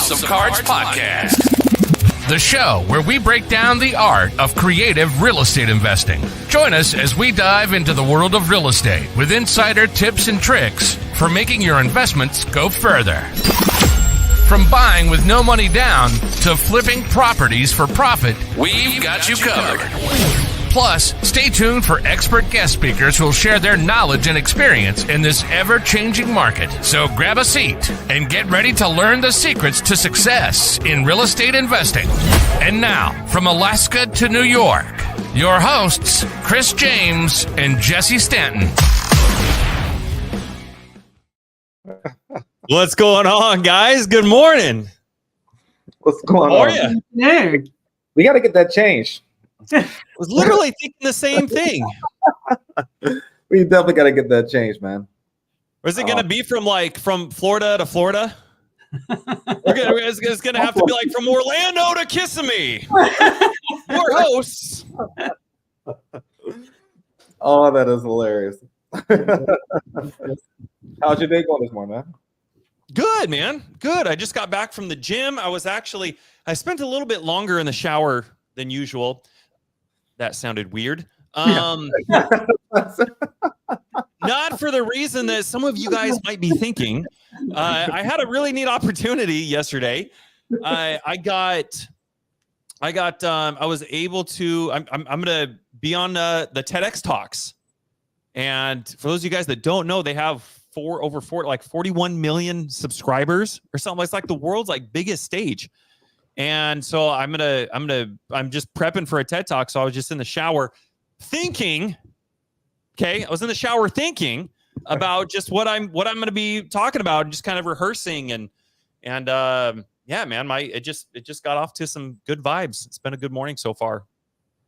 House of Cards podcast, the show where we break down the art of creative real estate investing. Join us as we dive into the world of real estate with insider tips and tricks for making your investments go further. From buying with no money down to flipping properties for profit, we've got you covered. Plus, stay tuned for expert guest speakers who will share their knowledge and experience in this ever-changing market. So grab a seat and get ready to learn the secrets to success in real estate investing. And now, from Alaska to New York, your hosts, Chris James and Jesse Stanton. What's going on, guys? Good morning. What's going How on? are you? Yeah. We got to get that changed. I was literally thinking the same thing. We definitely got to get that changed, man. Or is it going to be from Florida to Florida? It's going to have to be like from Orlando to Kissimmee. Your hosts. Oh, that is hilarious. How's your day going this morning, man? Good, man. Good. I just got back from the gym. I spent a little bit longer in the shower than usual. That sounded weird. Not for the reason that some of you guys might be thinking. I had a really neat opportunity yesterday. I was able to. I'm going to be on the TEDx Talks, and for those of you guys that don't know, they have 41 million subscribers or something. It's like the world's biggest stage. And so I'm just prepping for a TED Talk. So I was just in the shower thinking, about just what I'm going to be talking about and just kind of rehearsing and yeah, man, it just got off to some good vibes. It's been a good morning so far.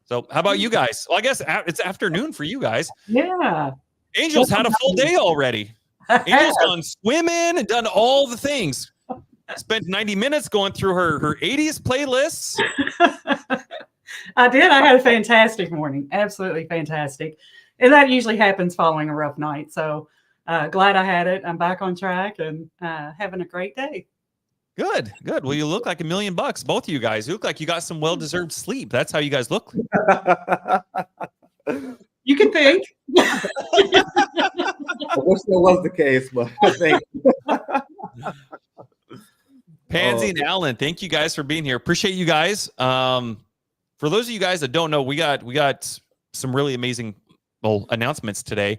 So how about you guys? Well, I guess it's afternoon for you guys. Yeah. Angel's had a full day already. Angel's gone swimming and done all the things. Spent 90 minutes going through her 80s playlists. I did. I had a fantastic morning. Absolutely fantastic. And that usually happens following a rough night. So glad I had it. I'm back on track and having a great day. Good. Well, you look like $1 million, both of you guys. You look like you got some well-deserved sleep. That's how you guys look. You can think. I wish that was the case, but thank you. Pansy and Alan, thank you guys for being here. Appreciate you guys. For those of you guys that don't know, we got some really amazing announcements today.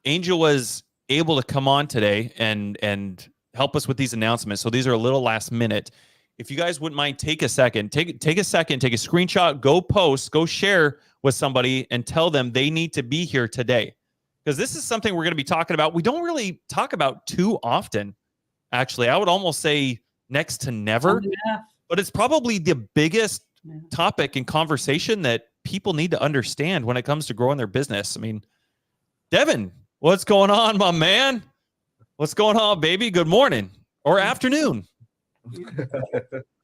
Angel was able to come on today and help us with these announcements. So these are a little last minute. If you guys wouldn't mind, take a second, take a screenshot, go post, go share with somebody and tell them they need to be here today. Because this is something we're going to be talking about. We don't really talk about too often, actually. I would almost say next to never. Yeah. But it's probably the biggest topic in conversation that people need to understand when it comes to growing their business. I mean, Devin, what's going on, my man? What's going on, baby? Good morning or afternoon.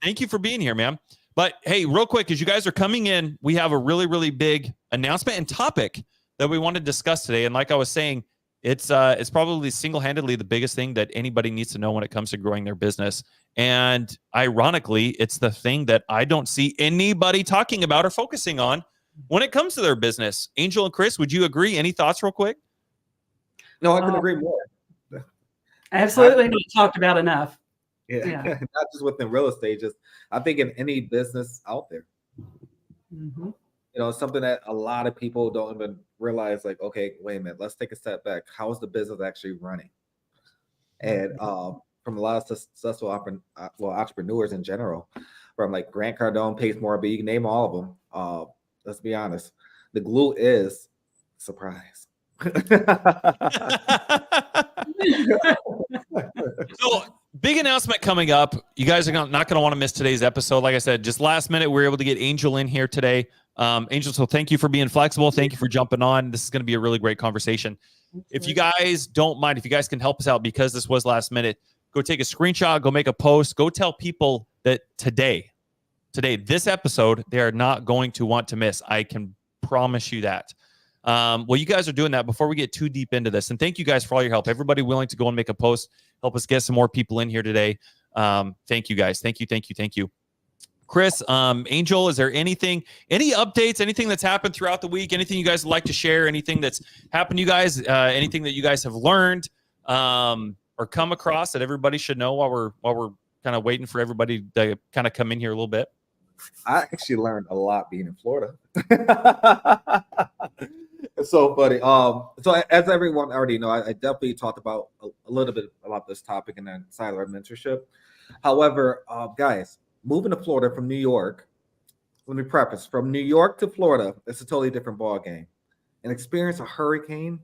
Thank you for being here, man. But hey, real quick, as you guys are coming in, we have a really, really big announcement and topic that we want to discuss today. And like I was saying, it's probably single-handedly the biggest thing that anybody needs to know when it comes to growing their business. And ironically, it's the thing that I don't see anybody talking about or focusing on when it comes to their business. Angel and Chris, would you agree? Any thoughts real quick? No, I couldn't agree more. Absolutely not talked about enough. Yeah. Not just within real estate, just I think in any business out there. Mm-hmm. It's something that a lot of people don't even realize, like, okay, wait a minute, let's take a step back. How is the business actually running? And from a lot of successful entrepreneurs in general, from like Grant Cardone, Pace Morby, you can name all of them. Let's be honest. The glue is surprise. So big announcement coming up. You guys are not going to want to miss today's episode. Like I said, just last minute, we were able to get Angel in here today. Angel, so thank you for being flexible. Thank you for jumping on. This is going to be a really great conversation. If you guys don't mind, if you guys can help us out because this was last minute, go take a screenshot, go make a post, go tell people that today, this episode, they are not going to want to miss. I can promise you that. Well, you guys are doing that before we get too deep into this. And thank you guys for all your help. Everybody willing to go and make a post, help us get some more people in here today. Thank you guys. Thank you. Chris, Angel, is there any updates, anything that's happened throughout the week, anything you guys would like to share, anything that's happened to you guys, anything that you guys have learned or come across that everybody should know while we're kind of waiting for everybody to kind of come in here a little bit? I actually learned a lot being in Florida. It's so funny. So as everyone already know, I definitely talked about a little bit about this topic in the side of our mentorship. However, guys, moving to Florida from New York, let me preface, from New York to Florida, it's a totally different ball game. And experience a hurricane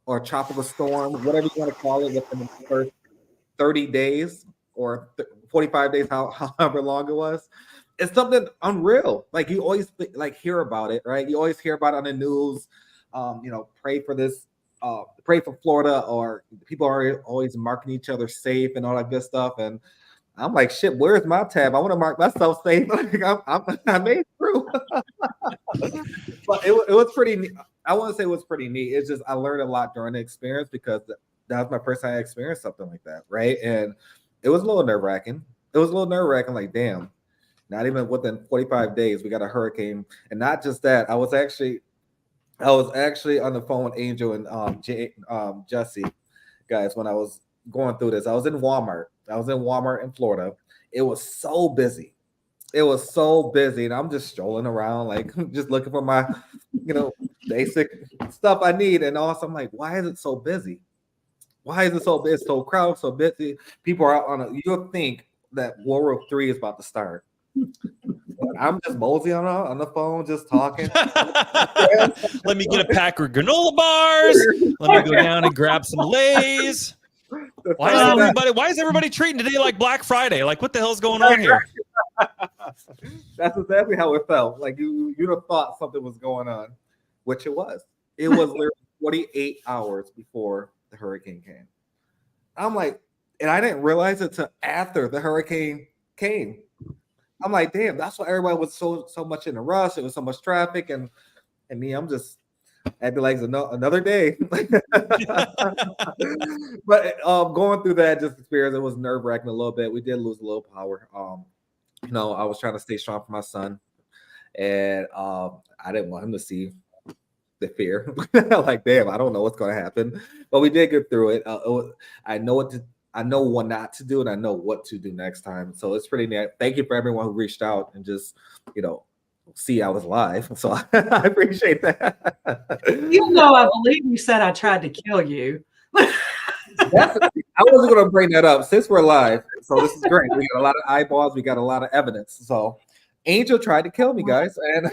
or a tropical storm, whatever you want to call it, within the first 30 days or 45 days, however long it was. It's something unreal. Like you always hear about it, right? You always hear about it on the news. Pray for this, pray for Florida, or people are always marking each other safe and all that good stuff. And I'm like, shit, where's my tab? I want to mark myself safe. I made it through. But it was pretty neat. I want to say it was pretty neat. It's just I learned a lot during the experience because that was my first time I experienced something like that, right? And it was a little nerve-wracking. Like, damn, not even within 45 days, we got a hurricane. And not just that, I was actually on the phone with Angel and Jesse, guys, when I was going through this. I was in Walmart in Florida. It was so busy. And I'm just strolling around, like just looking for my, basic stuff I need. And also I'm like, why is it so busy? Why is it so busy? So crowded, so busy. People are out you'll think that World War III is about to start. But I'm just mosey on the phone, just talking. Let me get a pack of granola bars. Let me go down and grab some Lay's. Why is everybody treating today like Black Friday? Like, what the hell's going on here? That's exactly how it felt. Like you'd have thought something was going on, which it was. It was literally 48 hours before the hurricane came. I'm like, and I didn't realize it till after the hurricane came. I'm like, damn, that's why everybody was so much in a rush. It was so much traffic, and me, I'm just, I'd be like, another day. But going through that just experience, it was nerve-wracking a little bit. We did lose a little power. I was trying to stay strong for my son, and I didn't want him to see the fear. Like, damn, I don't know what's going to happen, but we did get through it. I know what not to do, and I know what to do next time. So it's pretty neat. Thank you for everyone who reached out and just, see I was live. So I appreciate that. I believe you said I tried to kill you. I wasn't going to bring that up since we're live. So this is great. We got a lot of eyeballs. We got a lot of evidence. So Angel tried to kill me, guys. And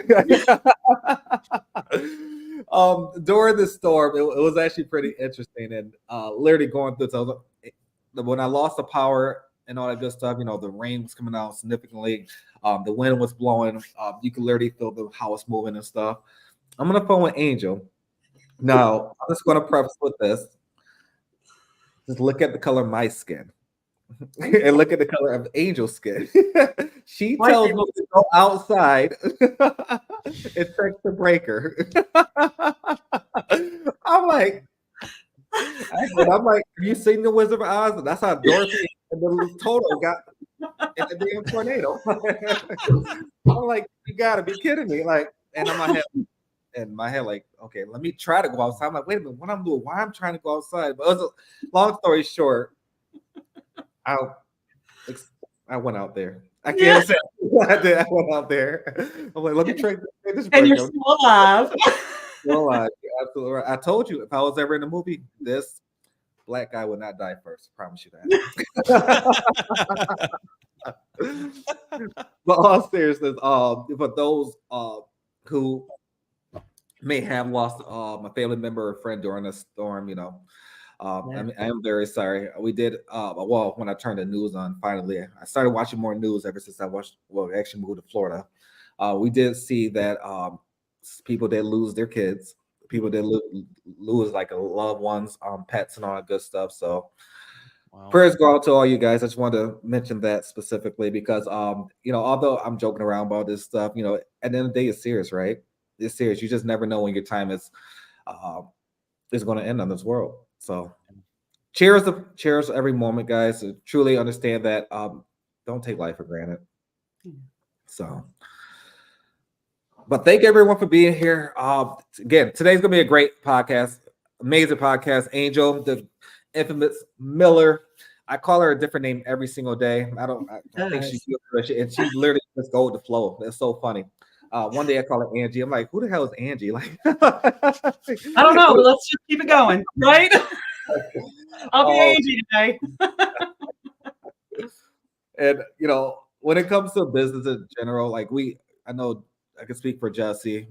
during the storm, it was actually pretty interesting. And literally going through, so when I lost the power and all that good stuff, the rain was coming out significantly. The wind was blowing. You could literally feel the house moving and stuff. I'm on the phone with Angel. Now, I'm just going to preface with this. Just look at the color of my skin and look at the color of Angel's skin. She tells me to go outside and check the breaker. I'm like, have you seen The Wizard of Oz? That's how Dorothy and the Toto got in the damn tornado. I'm like, you gotta be kidding me. Like, and in my head, like, okay, let me try to go outside. I'm like, wait a minute, what I'm doing? Why I'm trying to go outside? But it was long story short, I went out there. I can't say I did. I went out there. I'm like, let me try this. And you're still alive. Still alive. You're absolutely right. I told you, if I was ever in a movie, this black guy would not die first. I promise you that. But all seriousness, for those who may have lost a family member or friend during a storm, I am very sorry. We did when I turned the news on, finally I started watching more news ever since I actually moved to Florida. We did see that people did lose their kids, people did lose like loved ones, pets and all that good stuff. So prayers go out to all you guys. I just wanted to mention that specifically because although I'm joking around about this stuff, at the end of the day it's serious, right? it's serious. You just never know when your time is going to end on this world. So cheers every moment, guys. So truly understand that. Don't take life for granted. So, but thank everyone for being here. Again, today's gonna be a great podcast, amazing podcast. Angel, the infamous Miller. I call her a different name every single day. I think she feels, and she literally just goes with the flow. That's so funny. One day I call her Angie. I'm like, who the hell is Angie? Like, I don't know, but let's just keep it going, right? I'll be Angie today. And when it comes to business in general, like I know I can speak for Jesse.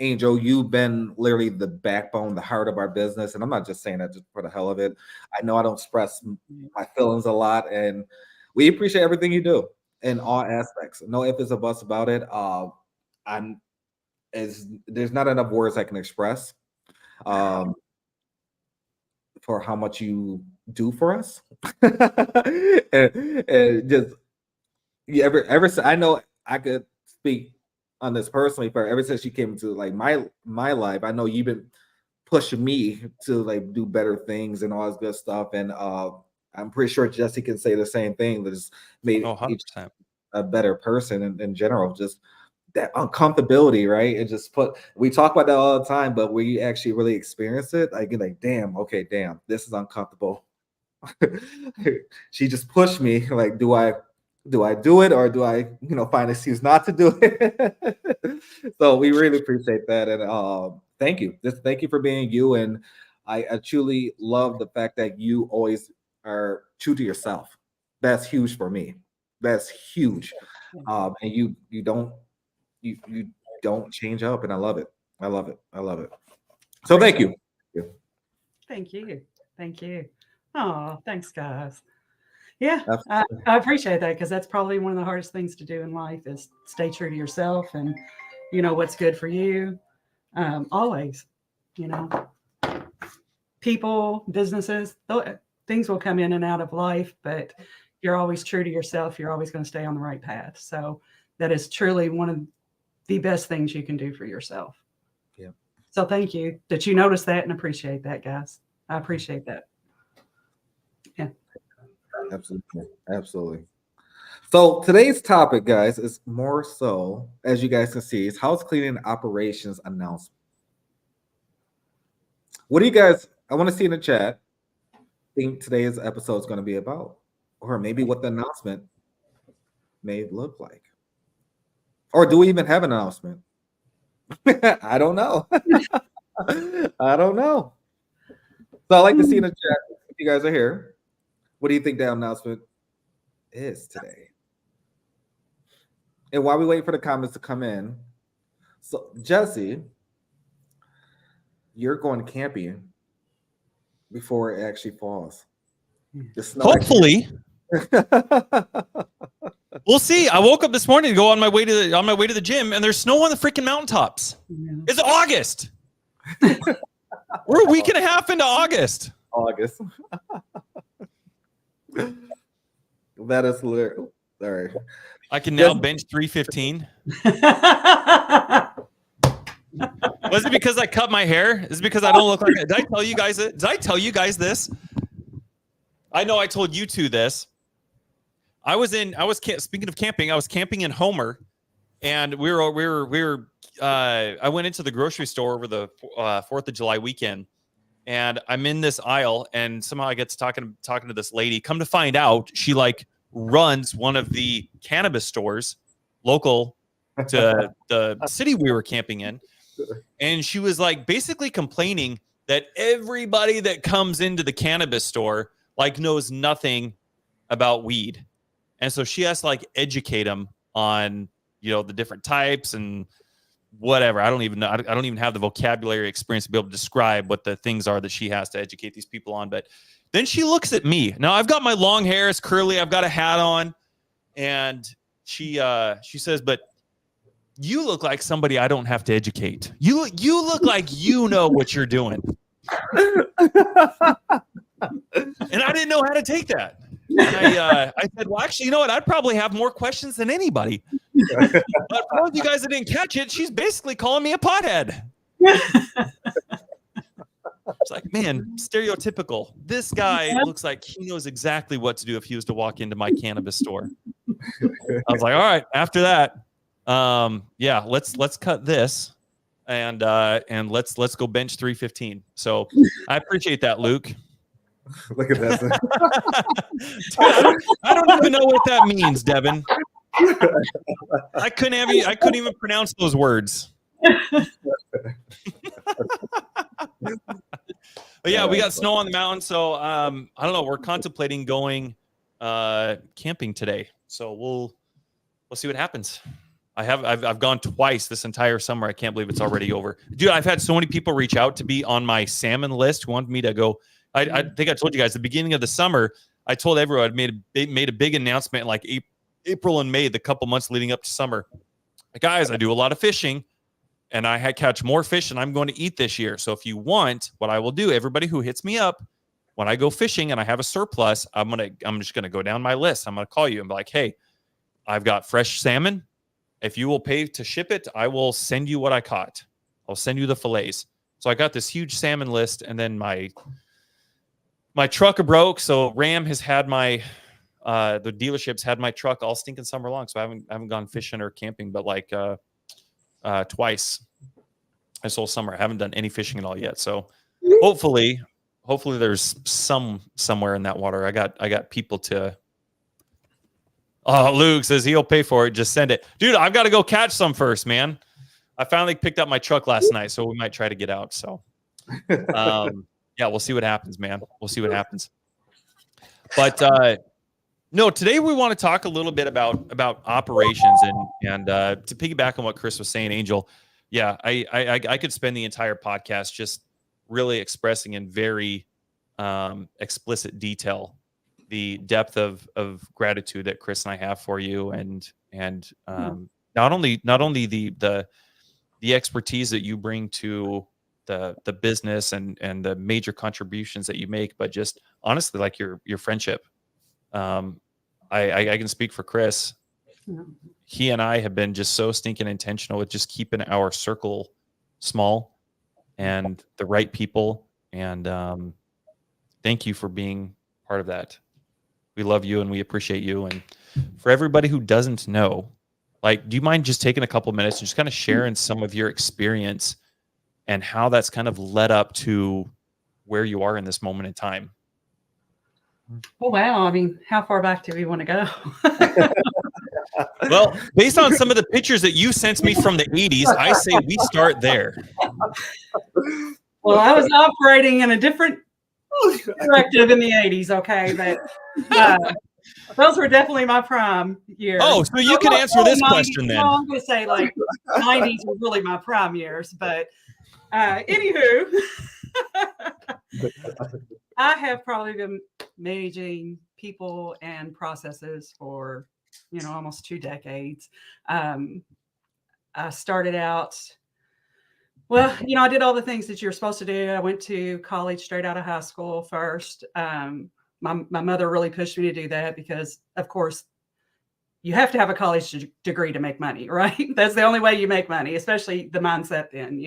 Angel, you've been literally the backbone, the heart of our business. And I'm not just saying that just for the hell of it. I know I don't express my feelings a lot, and we appreciate everything you do in all aspects. No ifs or buts about it. There's not enough words I can express for how much you do for us. and just I know I could speak on this personally, but ever since you came into like my life, I know you've been pushing me to like do better things and all this good stuff. And I'm pretty sure Jesse can say the same thing. That just made each a better person in general. Just that uncomfortability, right? It just we talk about that all the time, but we actually really experience it. I get like, damn, this is uncomfortable. She just pushed me. Like, do I do it, or do I, find an excuse not to do it? So we really appreciate that. And thank you. Thank you for being you. And I truly love the fact that you always are true to yourself. That's huge for me. That's huge. And you don't change up, and I love it. So thank you. Thank you. Oh, thanks, guys. Yeah, I appreciate that, because that's probably one of the hardest things to do in life is stay true to yourself and what's good for you. Always, people, businesses, things will come in and out of life, but you're always true to yourself. You're always going to stay on the right path. So that is truly one of the best things you can do for yourself. Yeah. So thank you that you noticed that and appreciate that, guys. I appreciate that. Yeah. Absolutely. So today's topic, guys, is more so, as you guys can see, is house cleaning operations announcement. What do you guys, I want to see in the chat, think today's episode is going to be about, or maybe what the announcement may look like, or do we even have an announcement? I don't know. I don't know. So I'd like to see in the chat if you guys are here. What do you think that announcement is today? And while we wait for the comments to come in, so Jesse, you're going camping before it actually falls. Hopefully. We'll see. I woke up this morning to go on my way to the gym, and there's snow on the freaking mountaintops. Yeah. It's August. We're a week and a half into August. That is hilarious. Sorry. I can now bench 315. Was it because I cut my hair? Is it because I don't look like it? Did I tell you guys it? Did I tell you guys this? I know I told you two this. Speaking of camping, I was camping in Homer, and I went into the grocery store over the 4th of July weekend, and I'm in this aisle, and somehow I get to talking to this lady. Come to find out, she runs one of the cannabis stores local to the city we were camping in. And she was basically complaining that everybody that comes into the cannabis store knows nothing about weed. And so she has to educate them on, the different types and whatever. I don't even know. I don't even have the vocabulary experience to be able to describe what the things are that she has to educate these people on. But then she looks at me. Now I've got my long hair, it's curly. I've got a hat on, and she says, "But you look like somebody I don't have to educate. You look like you know what you're doing." And I didn't know how to take that. And I said, "Well, actually, you know what? I'd probably have more questions than anybody, But for those of you guys that didn't catch it, she's basically calling me a pothead. It's like, man, stereotypical. This guy looks like he knows exactly what to do if he was to walk into my cannabis store. I was like, all right, after that, yeah, let's cut this and let's go bench 315. So I appreciate that, Luke. Look at that. Dude, I don't even know what that means, Devin. I couldn't even pronounce those words. But yeah, we got snow on the mountain, so I don't know. We're contemplating going camping today, so we'll see what happens. I've gone twice this entire summer. I can't believe it's already over, dude. I've had so many people reach out to be on my salmon list who wanted me to go. I think I told you guys at the beginning of the summer. I told everyone I'd made a big announcement in like April and May, the couple months leading up to summer. Guys, I do a lot of fishing. And I catch more fish than I'm going to eat this year. So if you want, what I will do, everybody who hits me up when I go fishing and I have a surplus, I'm just gonna go down my list. I'm gonna call you and be like, hey, I've got fresh salmon. If you will pay to ship it, I will send you what I caught. I'll send you the fillets. So I got this huge salmon list, and then my truck broke. So Ram has had the dealerships had my truck all stinking summer long. So I haven't gone fishing or camping, but like twice this whole summer. I haven't done any fishing at all yet. So hopefully there's somewhere in that water. I got people to. Oh, Luke says he'll pay for it. Just send it, dude. I've got to go catch some first, man. I finally picked up my truck last night, so we might try to get out. So, yeah, we'll see what happens, man. We'll see what happens. But no, today we want to talk a little bit about operations and to piggyback on what Chris was saying, Angel. Yeah, I could spend the entire podcast just really expressing in very explicit detail the depth of gratitude that Chris and I have for you, and not only the expertise that you bring to the business and the major contributions that you make, but just honestly, like your friendship. I can speak for Chris. He and I have been just so stinking intentional with just keeping our circle small and the right people. And thank you for being part of that. We love you and we appreciate you. And for everybody who doesn't know, like, do you mind just taking a couple minutes and just kind of sharing some of your experience and how that's kind of led up to where you are in this moment in time? Oh, wow. I mean, how far back do we want to go? Well, based on some of the pictures that you sent me from the 80s, I say we start there. Well, I was operating in a different directive in the 80s, okay? But those were definitely my prime years. Oh, so you can answer this question then. No, I'm going to say like 90s were really my prime years. But anywho, I have probably been managing people and processes for, almost 2 decades. I started out, well, I did all the things that you're supposed to do. I went to college straight out of high school first. My mother really pushed me to do that because, of course, you have to have a college degree to make money, right? That's the only way you make money, especially the mindset then,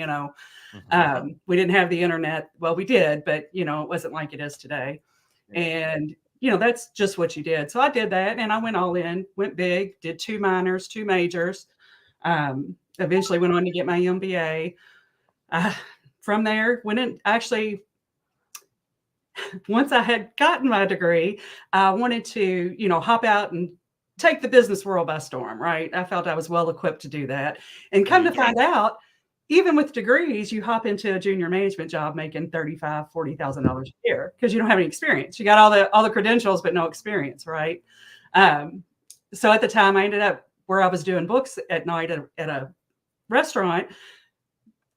Mm-hmm. We didn't have the internet. Well, we did, but, it wasn't like it is today. And, that's just what you did. So I did that and I went all in, went big, did 2 minors, 2 majors, eventually went on to get my MBA. From there, once I had gotten my degree, I wanted to, hop out and take the business world by storm, right? I felt I was well equipped to do that. And come to find out, even with degrees, you hop into a junior management job making $35,000, $40,000 a year because you don't have any experience. You got all the credentials, but no experience, right? So at the time, I ended up where I was doing books at night at a restaurant.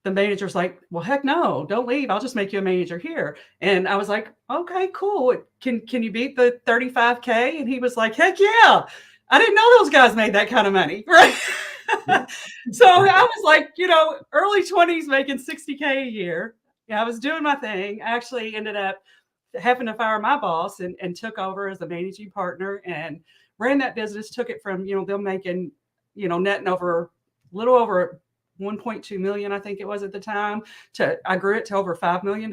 The manager's like, well, heck no, don't leave. I'll just make you a manager here. And I was like, okay, cool. Can you beat the 35K? And he was like, heck yeah. I didn't know those guys made that kind of money, right? So I was like, early 20s making $60K a year. Yeah, I was doing my thing. I actually ended up having to fire my boss and took over as a managing partner and ran that business, took it from, them making netting over a little over 1.2 million, I think it was at the time. I grew it to over $5 million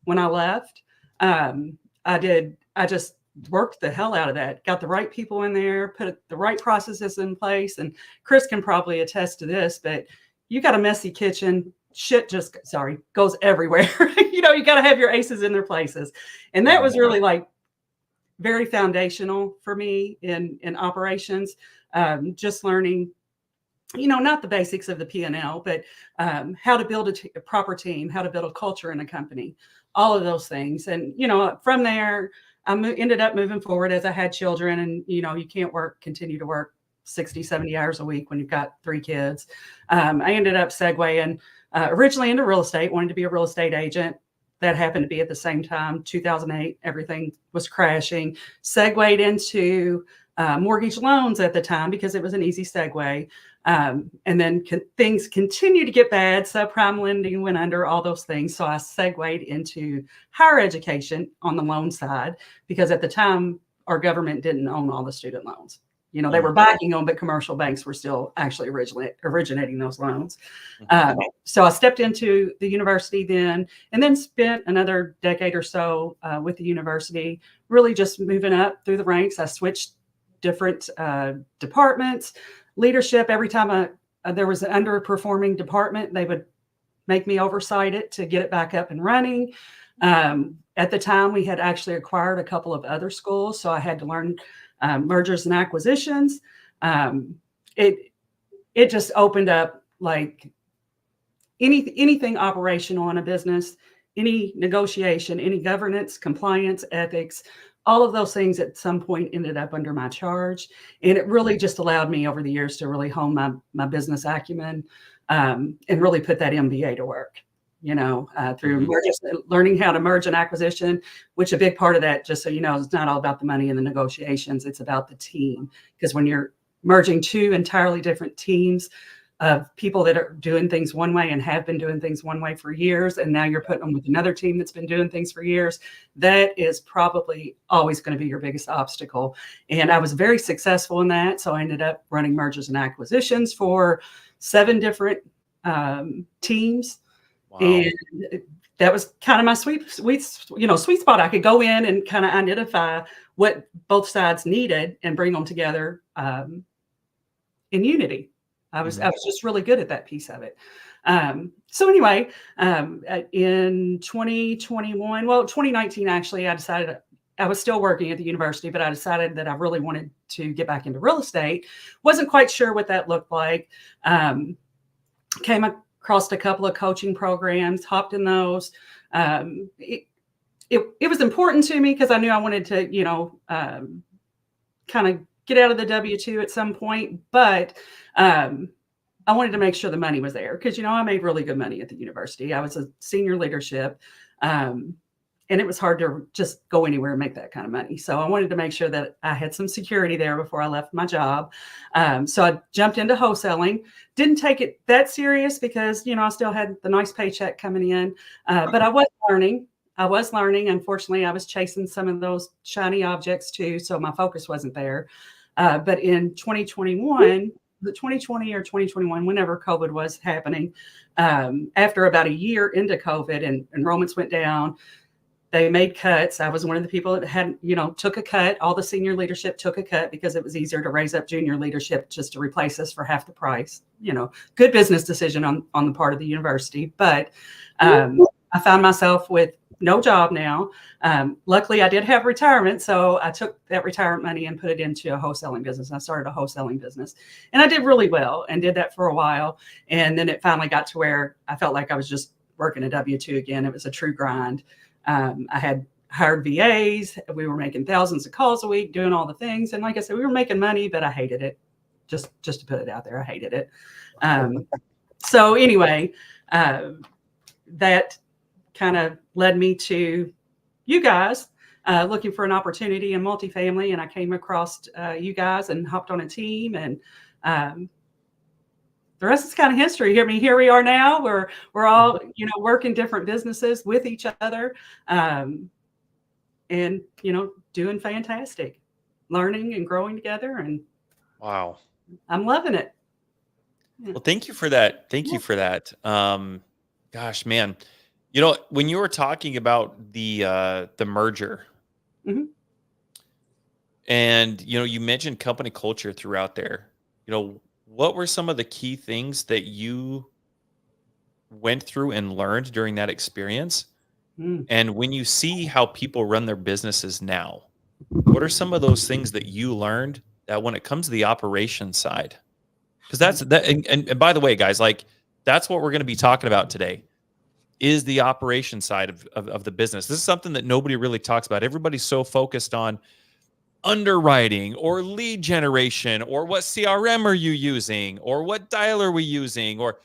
when I left. I just worked the hell out of that, got the right people in there, put the right processes in place. And Chris can probably attest to this, but you got a messy kitchen, shit just, goes everywhere. You got to have your aces in their places. And that was really like very foundational for me in operations, just learning, not the basics of the P&L, but how to build a proper team, how to build a culture in a company, all of those things. And, from there, I ended up moving forward as I had children, and, you can't continue to work 60, 70 hours a week when you've got 3 kids. I ended up segueing originally into real estate, wanted to be a real estate agent. That happened to be at the same time, 2008, everything was crashing. Segued into mortgage loans at the time because it was an easy segue. And then things continued to get bad. Subprime lending went under, all those things. So I segued into higher education on the loan side because at the time, our government didn't own all the student loans. They were backing them, but commercial banks were still actually originating those loans. So I stepped into the university then, and then spent another decade or so with the university, really just moving up through the ranks. I switched different departments, leadership. Every time there was an underperforming department, they would make me oversight it to get it back up and running. At the time, we had actually acquired a couple of other schools, so I had to learn mergers and acquisitions. It just opened up like anything operational in a business, any negotiation, any governance, compliance, ethics, all of those things at some point ended up under my charge. And it really just allowed me over the years to really hone my business acumen and really put that MBA to work. Through mergers, learning how to merge an acquisition, which a big part of that, just so you know, is not all about the money and the negotiations. It's about the team. Because when you're merging 2 entirely different teams of people that are doing things one way and have been doing things one way for years, and now you're putting them with another team that's been doing things for years, that is probably always going to be your biggest obstacle. And I was very successful in that. So I ended up running mergers and acquisitions for 7 different teams. Wow. And that was kind of my sweet spot. I could go in and kind of identify what both sides needed and bring them together in unity. I was just really good at that piece of it. So anyway, in 2019, actually, I decided I was still working at the university, but I decided that I really wanted to get back into real estate. Wasn't quite sure what that looked like. Came across a couple of coaching programs, hopped in those. It was important to me because I knew I wanted to, kind of get out of the W-2 at some point, but I wanted to make sure the money was there because, I made really good money at the university. I was a senior leadership, and it was hard to just go anywhere and make that kind of money. So I wanted to make sure that I had some security there before I left my job. So I jumped into wholesaling, didn't take it that serious because, I still had the nice paycheck coming in, but I was learning. Unfortunately, I was chasing some of those shiny objects too. So my focus wasn't there. But in 2021, the 2020 or 2021, whenever COVID was happening, after about a year into COVID and enrollments went down, they made cuts. I was one of the people that had, took a cut. All the senior leadership took a cut because it was easier to raise up junior leadership just to replace us for half the price. Good business decision on the part of the university. But I found myself with no job now. Luckily, I did have retirement. So I took that retirement money and put it into a wholesaling business. I started a wholesaling business and I did really well and did that for a while. And then it finally got to where I felt like I was just working a W-2 again. It was a true grind. I had hired VAs. We were making thousands of calls a week, doing all the things. And like I said, we were making money, but I hated it. Just to put it out there, I hated it. So anyway, that kind of led me to you guys looking for an opportunity in multifamily. And I came across you guys and hopped on a team, and the rest is kind of history. Here we are now. We're all, working different businesses with each other, and, doing fantastic, learning and growing together. And wow. I'm loving it. Well, thank you for that. Thank you for that. Gosh, man, when you were talking about the merger, Mhm. and you mentioned company culture throughout there. What were some of the key things that you went through and learned during that experience? Mm. And when you see how people run their businesses now, what are some of those things that you learned that when it comes to the operations side? Because that's that. And by the way, guys, like that's what we're going to be talking about today is the operation side of the business. This is something that nobody really talks about. Everybody's so focused on underwriting or lead generation or what CRM are you using or what dial are we using or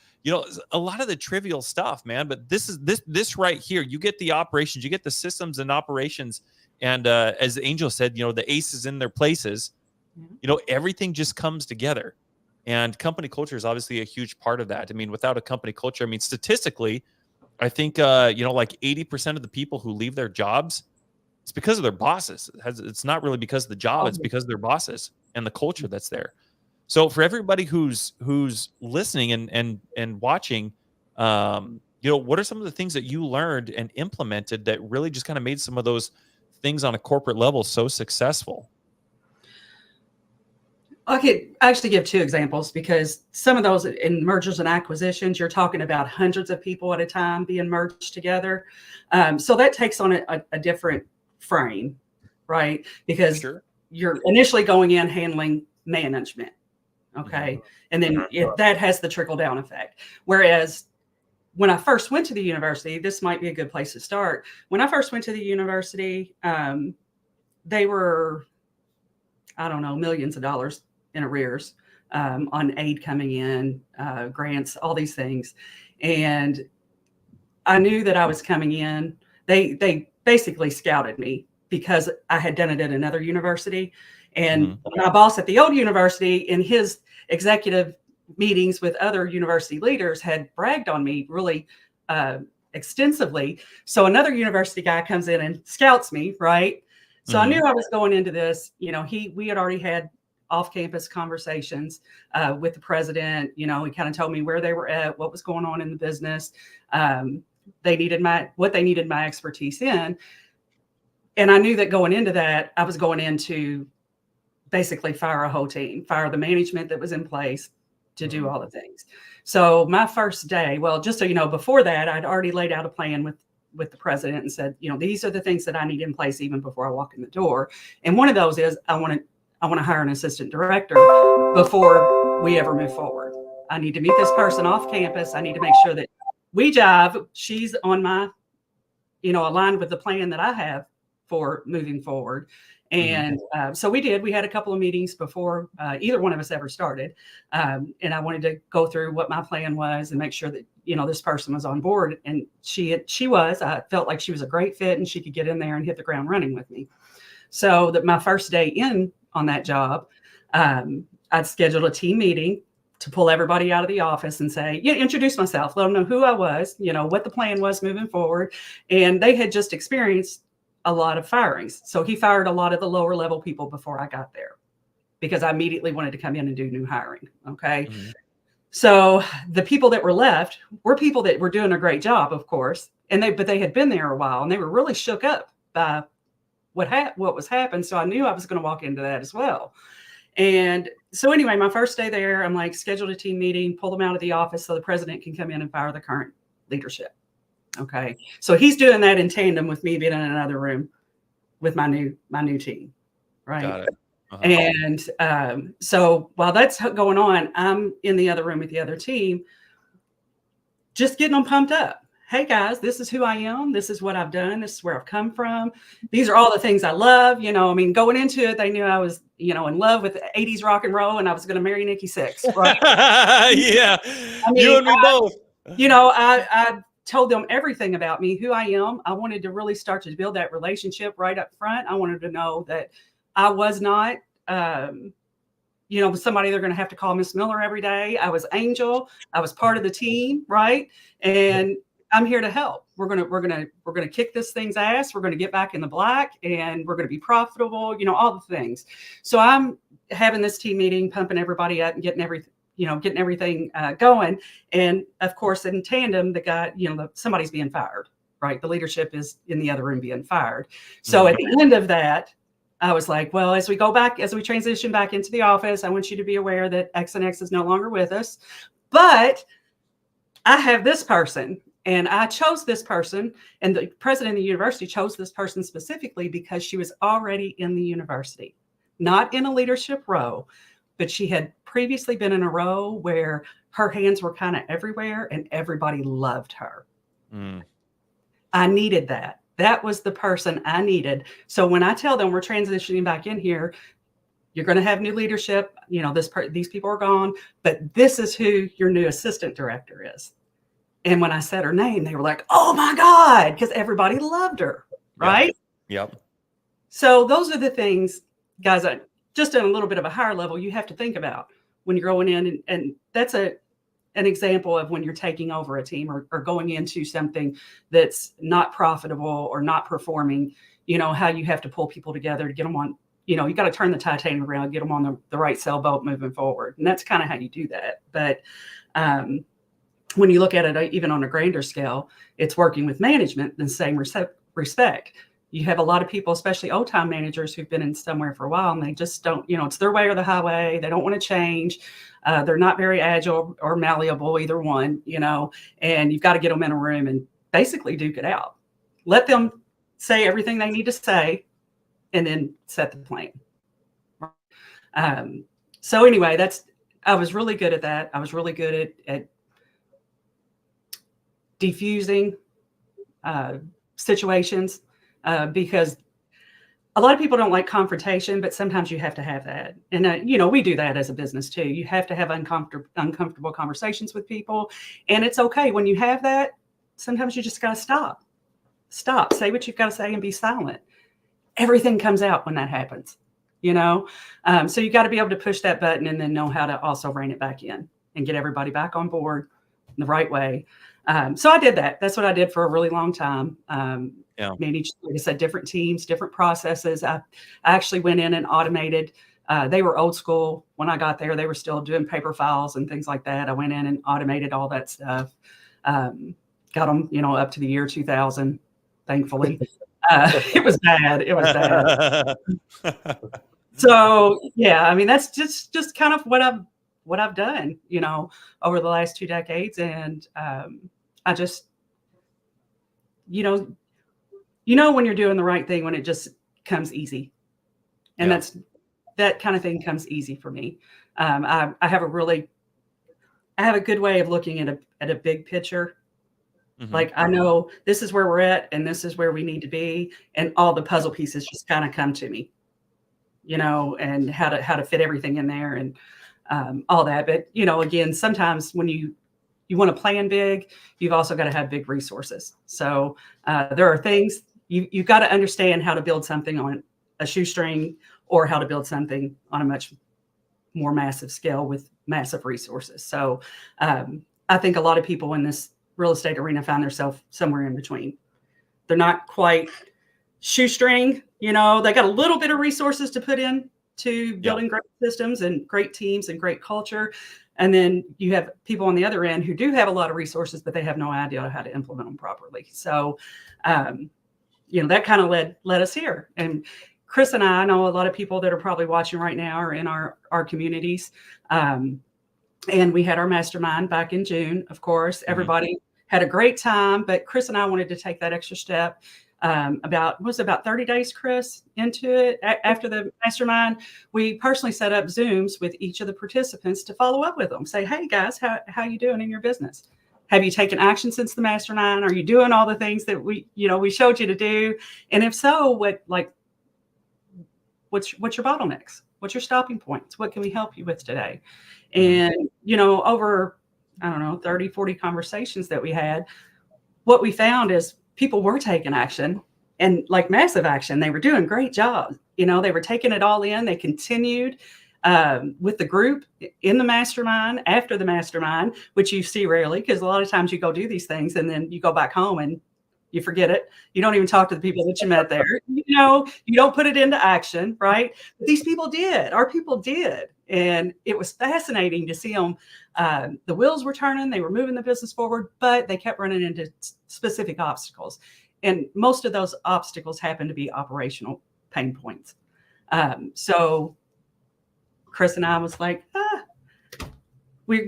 a lot of the trivial stuff, man. But this right here, you get the operations, you get the systems and operations, and as Angel said, the aces in their places. Everything just comes together, and company culture is obviously a huge part of that. I mean, without a company culture, I mean, statistically, I think like 80% of the people who leave their jobs, it's because of their bosses. It's not really because of the job. It's because of their bosses and the culture that's there. So for everybody who's listening and watching, what are some of the things that you learned and implemented that really just kind of made some of those things on a corporate level so successful? I could actually give two examples because some of those in mergers and acquisitions, you're talking about hundreds of people at a time being merged together. So that takes on a different frame, right? Because you're initially going in handling management. Okay. And then that has the trickle down effect. Whereas when I first went to the university, this might be a good place to start. When I first went to the university, they were, I don't know, millions of dollars in arrears on aid coming in, grants, all these things. And I knew that I was coming in. They basically scouted me because I had done it at another university. And my boss at the old university in his executive meetings with other university leaders had bragged on me really extensively. So another university guy comes in and scouts me, right? So I knew I was going into this, we had already had off-campus conversations with the president. He kind of told me where they were at, what was going on in the business. They needed what they needed my expertise in. And I knew that going into that, I was going into basically fire a whole team, fire the management that was in place to do all the things. So my first day, well, just so you know, before that, I'd already laid out a plan with the president and said, these are the things that I need in place even before I walk in the door. And one of those is I want to hire an assistant director before we ever move forward. I need to meet this person off campus. I need to make sure that we jive. She's on my, aligned with the plan that I have for moving forward. And so we did. We had a couple of meetings before either one of us ever started. And I wanted to go through what my plan was and make sure that, this person was on board. And she was. I felt like she was a great fit and she could get in there and hit the ground running with me. So that my first day in on that job, I'd scheduled a team meeting to pull everybody out of the office and say, introduce myself, let them know who I was, what the plan was moving forward. And they had just experienced a lot of firings. So he fired a lot of the lower level people before I got there because I immediately wanted to come in and do new hiring. Okay. So the people that were left were people that were doing a great job, of course. But they had been there a while and they were really shook up by what was happened. So I knew I was going to walk into that as well. And so anyway, my first day there, I'm like scheduled a team meeting, pull them out of the office so the president can come in and fire the current leadership. Okay. So he's doing that in tandem with me being in another room with my new team. Right. Got it. And so while that's going on, I'm in the other room with the other team, just getting them pumped up. Hey guys, this is who I am. This is what I've done. This is where I've come from. These are all the things I love. Going into it, they knew I was, in love with 80s rock and roll and I was going to marry Nikki Sixx. Right? Yeah. You and me both. I told them everything about me, who I am. I wanted to really start to build that relationship right up front. I wanted to know that I was not, somebody they're going to have to call Miss Miller every day. I was Angel. I was part of the team, right? And I'm here to help. We're gonna kick this thing's ass. We're gonna get back in the black, and we're gonna be profitable. All the things. So I'm having this team meeting, pumping everybody up, and getting everything going. And of course, in tandem, the guy, somebody's being fired, right? The leadership is in the other room being fired. So at the end of that, I was like, well, as we transition back into the office, I want you to be aware that X and X is no longer with us, but I have this person. And I chose this person, and the president of the university chose this person specifically because she was already in the university, not in a leadership role, but she had previously been in a role where her hands were kind of everywhere and everybody loved her. I needed that. That was the person I needed. So when I tell them we're transitioning back in here, you're going to have new leadership. These people are gone, but this is who your new assistant director is. And when I said her name, they were like, oh my God, because everybody loved her, right? Yep. So those are the things, guys, just on a little bit of a higher level, you have to think about when you're going in. And that's an example of when you're taking over a team or going into something that's not profitable or not performing, how you have to pull people together to get them on, you got to turn the Titanic around, get them on the right sailboat moving forward. And that's kind of how you do that. But, when you look at it, even on a grander scale, it's working with management in the same respect. You have a lot of people, especially old time managers who've been in somewhere for a while, and they just don't, it's their way or the highway. They don't want to change. They're not very agile or malleable, either one, and you've got to get them in a room and basically duke it out. Let them say everything they need to say and then set the plan. So anyway, I was really good at that. I was really good at diffusing situations because a lot of people don't like confrontation, but sometimes you have to have that. And, we do that as a business too. You have to have uncomfortable conversations with people. And it's okay when you have that. Sometimes you just got to stop, say what you've got to say and be silent. Everything comes out when that happens, so you got to be able to push that button and then know how to also rein it back in and get everybody back on board in the right way. So I did that. That's what I did for a really long time. Managed, like I said, different teams, different processes. I actually went in and automated. They were old school when I got there. They were still doing paper files and things like that. I went in and automated all that stuff. Got them, up to the year 2000, thankfully. It was bad. It was bad. So, yeah, that's just kind of what I've done, over the last 2 decades. And I just, when you're doing the right thing, when it just comes easy. And that kind of thing comes easy for me. I have a good way of looking at a big picture. Mm-hmm. Like I know this is where we're at and this is where we need to be. And all the puzzle pieces just kind of come to me, and how to fit everything in there and all that. But, again, sometimes when you want to plan big, you've also got to have big resources. So there are things you've got to understand how to build something on a shoestring or how to build something on a much more massive scale with massive resources. So I think a lot of people in this real estate arena find themselves somewhere in between. They're not quite shoestring, they got a little bit of resources to put in to building great systems and great teams and great culture. And then you have people on the other end who do have a lot of resources, but they have no idea how to implement them properly. So, that kind of led us here. And Chris and I know a lot of people that are probably watching right now are in our communities. And we had our mastermind back in June, of course. Everybody had a great time, but Chris and I wanted to take that extra step. About 30 days, Chris, into it. After the mastermind, we personally set up Zooms with each of the participants to follow up with them. Say, hey guys, how you doing in your business? Have you taken action since the mastermind? Are you doing all the things that we showed you to do? And if so, what's your bottlenecks? What's your stopping points? What can we help you with today? And, over, 30, 40 conversations that we had, what we found is people were taking action and massive action. They were doing great jobs. They were taking it all in. They continued. with the group in the mastermind, after the mastermind, which you see rarely, because a lot of times you go do these things and then you go back home and you forget it. You don't even talk to the people that you met there. You don't put it into action, right? But these people did. Our people did. And it was fascinating to see them. The wheels were turning. They were moving the business forward, but they kept running into specific obstacles. And most of those obstacles happened to be operational pain points. So Chris and I was like,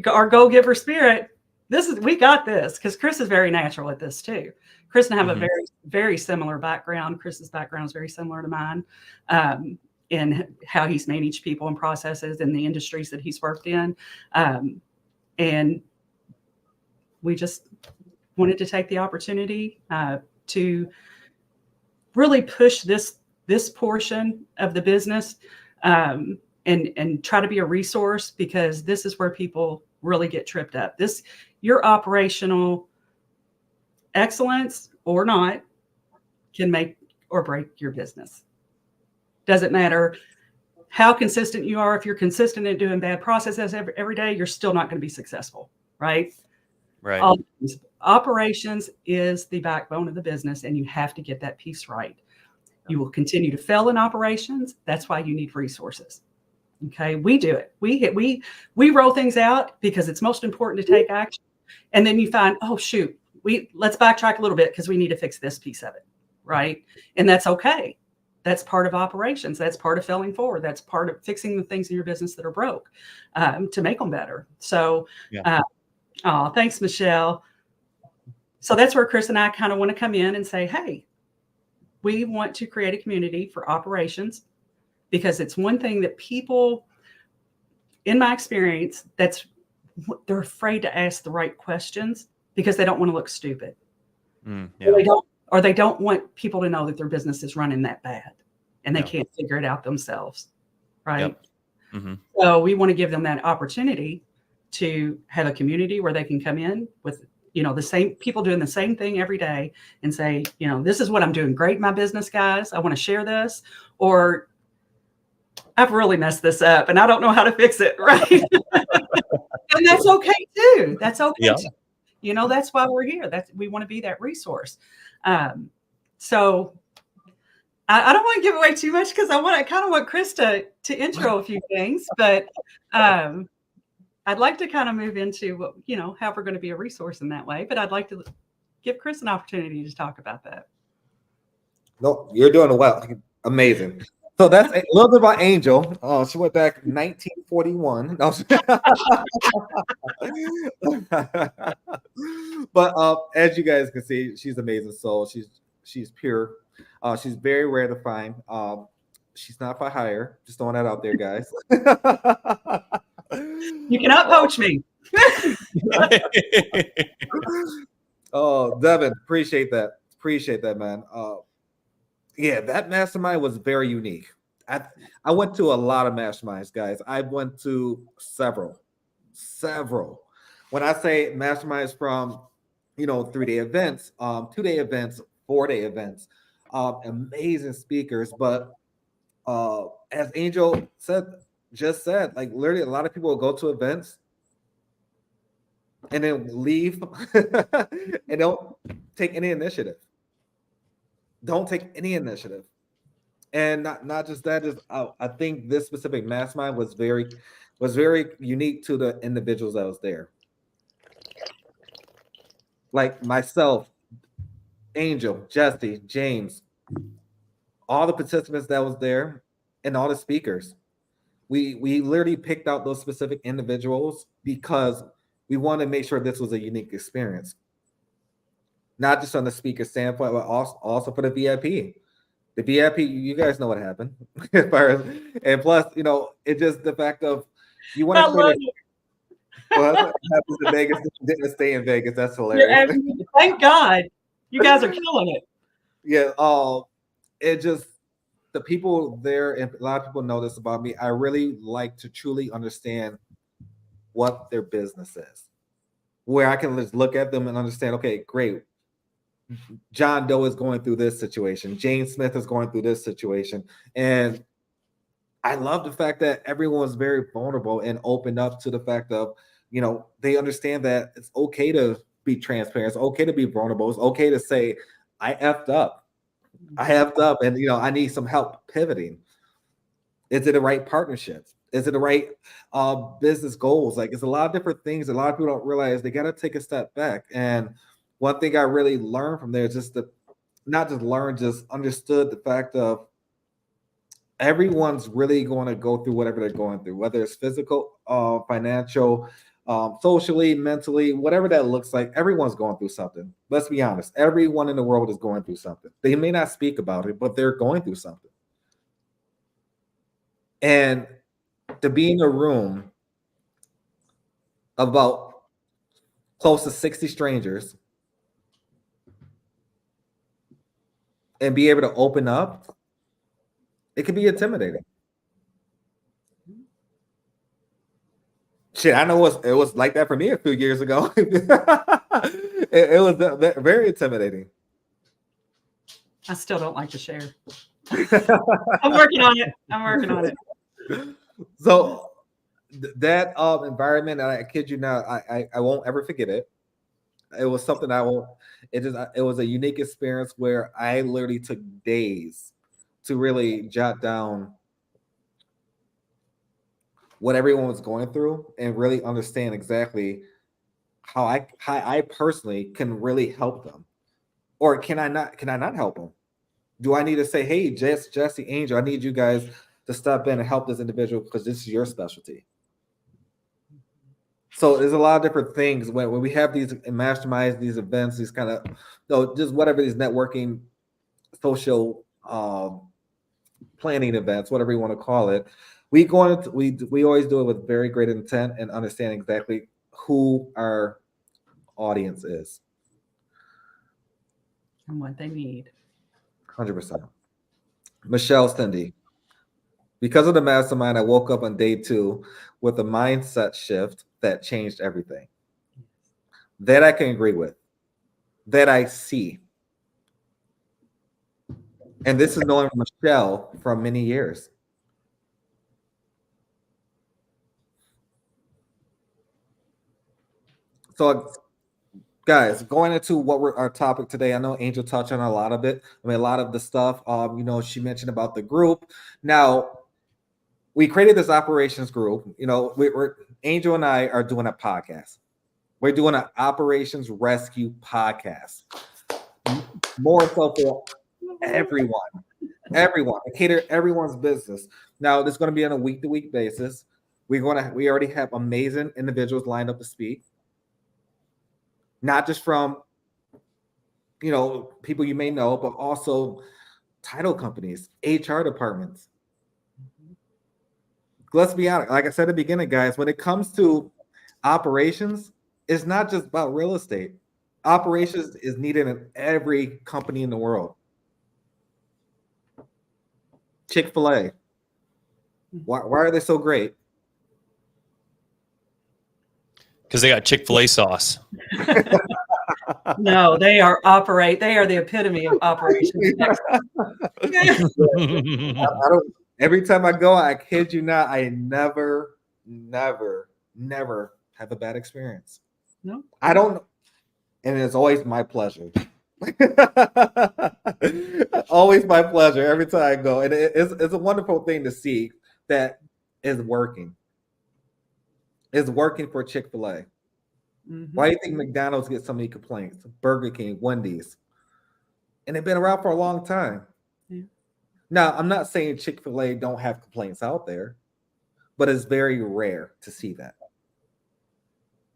our go-giver spirit, we got this, because Chris is very natural at this too. Chris and I have a very, very similar background. Chris's background is very similar to mine, in how he's managed people and processes in the industries that he's worked in. And we just wanted to take the opportunity to really push this portion of the business, and try to be a resource, because this is where people really get tripped up. Your operational excellence or not can make or break your business. Doesn't matter how consistent you are. If you're consistent at doing bad processes every day, you're still not going to be successful, right? Right. Operations is the backbone of the business, and you have to get that piece right. You will continue to fail in operations. That's why you need resources. Okay, we do it. We roll things out because it's most important to take action. And then you find, oh shoot, let's backtrack a little bit because we need to fix this piece of it, right? And that's okay. That's part of operations. That's part of failing forward. That's part of fixing the things in your business that are broke, to make them better. So, thanks, Michelle. So that's where Chris and I kind of want to come in and say, hey, we want to create a community for operations, because it's one thing that people, in my experience, they're afraid to ask the right questions because they don't want to look stupid. Or they don't want people to know that their business is running that bad and they can't figure it out themselves, right? Yep. Mm-hmm. So we want to give them that opportunity to have a community where they can come in with, the same people doing the same thing every day and say, this is what I'm doing great in my business, guys. I want to share this. Or I've really messed this up and I don't know how to fix it, right? And that's okay too. That's okay too. That's why we're here. We want to be that resource. So I don't want to give away too much, because I kind of want Chris to intro a few things, but I'd like to kind of move into how we're going to be a resource in that way. But I'd like to give Chris an opportunity to talk about that. No, you're doing well. Amazing. So that's a little bit about Angel. She went back 1941. But as you guys can see, she's amazing soul. She's pure. She's very rare to find. She's not for hire. Just throwing that out there, guys. You cannot poach me. Oh, Devin, appreciate that. Appreciate that, man. Yeah, that mastermind was very unique. I went to a lot of masterminds, guys. I went to several. When I say masterminds, from 3-day events, 2-day events, 4-day events, amazing speakers. But as Angel just said, like literally a lot of people will go to events and then leave and don't take any initiative. And not just that, is I think this specific mastermind was very unique to the individuals that was there. Like myself, Angel, Jesse, James, all the participants that was there, and all the speakers. We literally picked out those specific individuals because we want to make sure this was a unique experience. Not just on the speaker standpoint, but also for the VIP. The VIP, you guys know what happened. And plus, it's just the fact of you want to what happens in Vegas didn't stay in Vegas. That's hilarious. Thank God. You guys are killing it. Yeah. It just, the people there, and a lot of people know this about me, I really like to truly understand what their business is, where I can just look at them and understand, okay, great. John Doe is going through this situation. Jane Smith is going through this situation. And I love the fact that everyone's very vulnerable and opened up to the fact of, they understand that it's okay to be transparent. It's okay to be vulnerable. It's okay to say, I effed up. I effed up and, I need some help pivoting. Is it the right partnerships? Is it the right business goals? Like, it's a lot of different things. A lot of people don't realize they got to take a step back. And one thing I really learned from there is just just understood the fact of everyone's really going to go through whatever they're going through, whether it's physical, financial, socially, mentally, whatever that looks like. Everyone's going through something. Let's be honest. Everyone in the world is going through something. They may not speak about it, but they're going through something. And to be in a room of about close to 60 strangers and be able to open up, it can be intimidating. Shit, I know it was like that for me a few years ago. it was very intimidating. I still don't like to share. I'm working on it. So that environment, and I kid you not, I won't ever forget it. It was something it was a unique experience where I literally took days to really jot down what everyone was going through and really understand exactly how I personally can really help them. Or can I not help them? Do I need to say, hey, Jesse, Angel, I need you guys to step in and help this individual because this is your specialty? So there's a lot of different things when we have these masterminds, these events, these kind of, just whatever, these networking, social planning events, whatever you want to call it. We always do it with very great intent and understand exactly who our audience is And what they need. 100%. Michelle Cindy. Because of the mastermind, I woke up on day 2 with a mindset shift that changed everything. That I can agree with. That I see. And this is knowing Michelle from many years. So, guys, going into our topic today, I know Angel touched on a lot of it. I mean, a lot of the stuff, she mentioned about the group. Now, we created this operations group. Angel and I are doing a podcast. We're doing an operations rescue podcast. More so for everyone. I cater everyone's business. Now, this is going to be on a week-to-week basis. We already have amazing individuals lined up to speak. Not just from, people you may know, but also title companies, HR departments. Let's be honest. Like I said at the beginning, guys, when it comes to operations, it's not just about real estate. Operations is needed in every company in the world. Chick-fil-A. Why are they so great? Because they got Chick-fil-A sauce. No, they are the epitome of operations. Every time I go, I kid you not, I never have a bad experience. No, I don't, and it's always my pleasure. Always my pleasure every time I go, and it's a wonderful thing to see that is working. It's working for Chick-fil-A. Mm-hmm. Why do you think McDonald's gets so many complaints? Burger King, Wendy's, and they've been around for a long time. Yeah. Now, I'm not saying Chick-fil-A don't have complaints out there, but it's very rare to see that,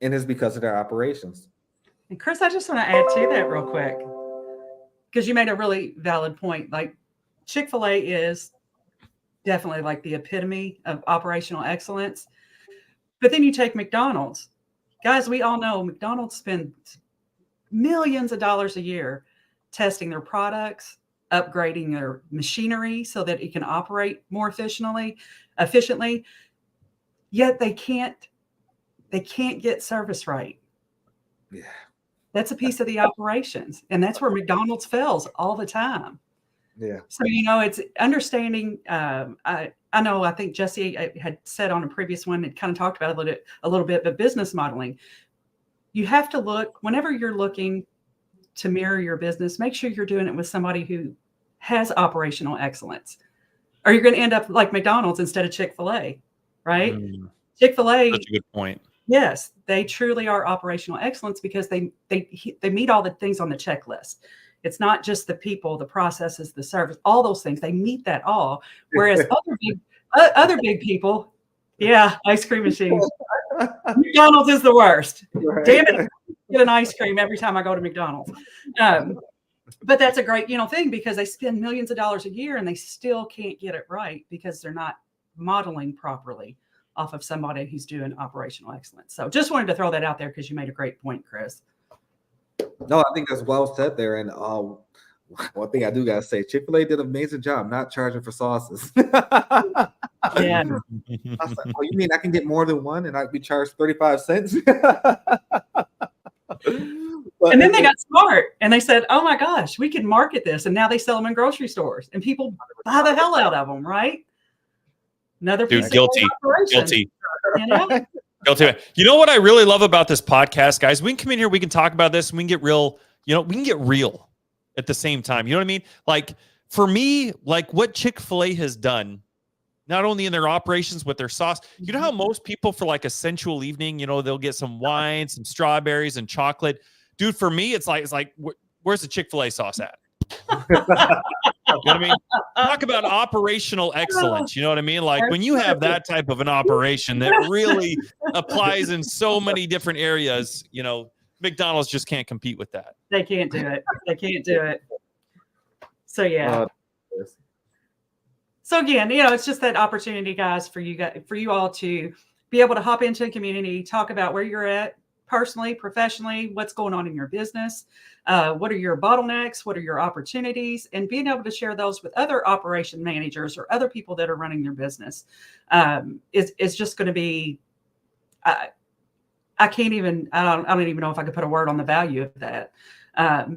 and it's because of their operations. And Chris, I just want to add to that real quick, because you made a really valid point. Like, Chick-fil-A is definitely like the epitome of operational excellence. But then you take McDonald's. Guys, we all know McDonald's spends millions of dollars a year testing their products, upgrading their machinery so that it can operate more efficiently. Yet they can't get service right. Yeah. That's a piece of the operations. And that's where McDonald's fails all the time. Yeah. So, it's understanding. I know, I think Jesse had said on a previous one, it kind of talked about a little bit, but business modeling, you have to look, whenever you're looking to mirror your business, make sure you're doing it with somebody who has operational excellence, or you're going to end up like McDonald's instead of Chick-fil-A, right? Chick-fil-A, That's a good point. yes, they truly are operational excellence because they meet all the things on the checklist. It's not just the people, the processes, the service, all those things. They meet that all. Whereas other big people, yeah, ice cream machines. McDonald's is the worst. Right. Damn it, I get an ice cream every time I go to McDonald's. But that's a great, thing, because they spend millions of dollars a year and they still can't get it right because they're not modeling properly off of somebody who's doing operational excellence. So just wanted to throw that out there because you made a great point, Chris. No, I think that's well said there. And one thing I do gotta say, Chick-fil-A did an amazing job not charging for sauces. Yeah. I was like, oh, you mean I can get more than one and I'd be charged 35 cents? And then they got smart and they said, oh my gosh, we can market this. And now they sell them in grocery stores and people buy the hell out of them, right? Another piece of guilty. operation. Guilty. Guilty. You know what I really love about this podcast, guys? We can come in here, we can talk about this, and we can get real. We can get real at the same time. You know what I mean? Like for me, like what Chick-fil-A has done, not only in their operations with their sauce. You know how most people for like a sensual evening, they'll get some wine, some strawberries, and chocolate. Dude, for me, it's like where's the Chick-fil-A sauce at? You know what I mean? Talk about operational excellence. You know what I mean? Like when you have that type of an operation that really applies in so many different areas, McDonald's just can't compete with that. They can't do it. They can't do it. So yeah. So again, it's just that opportunity, guys, for you all to be able to hop into a community, talk about where you're at personally, professionally, what's going on in your business, what are your bottlenecks, what are your opportunities, and being able to share those with other operation managers or other people that are running their business is just going to be. I don't even know if I could put a word on the value of that.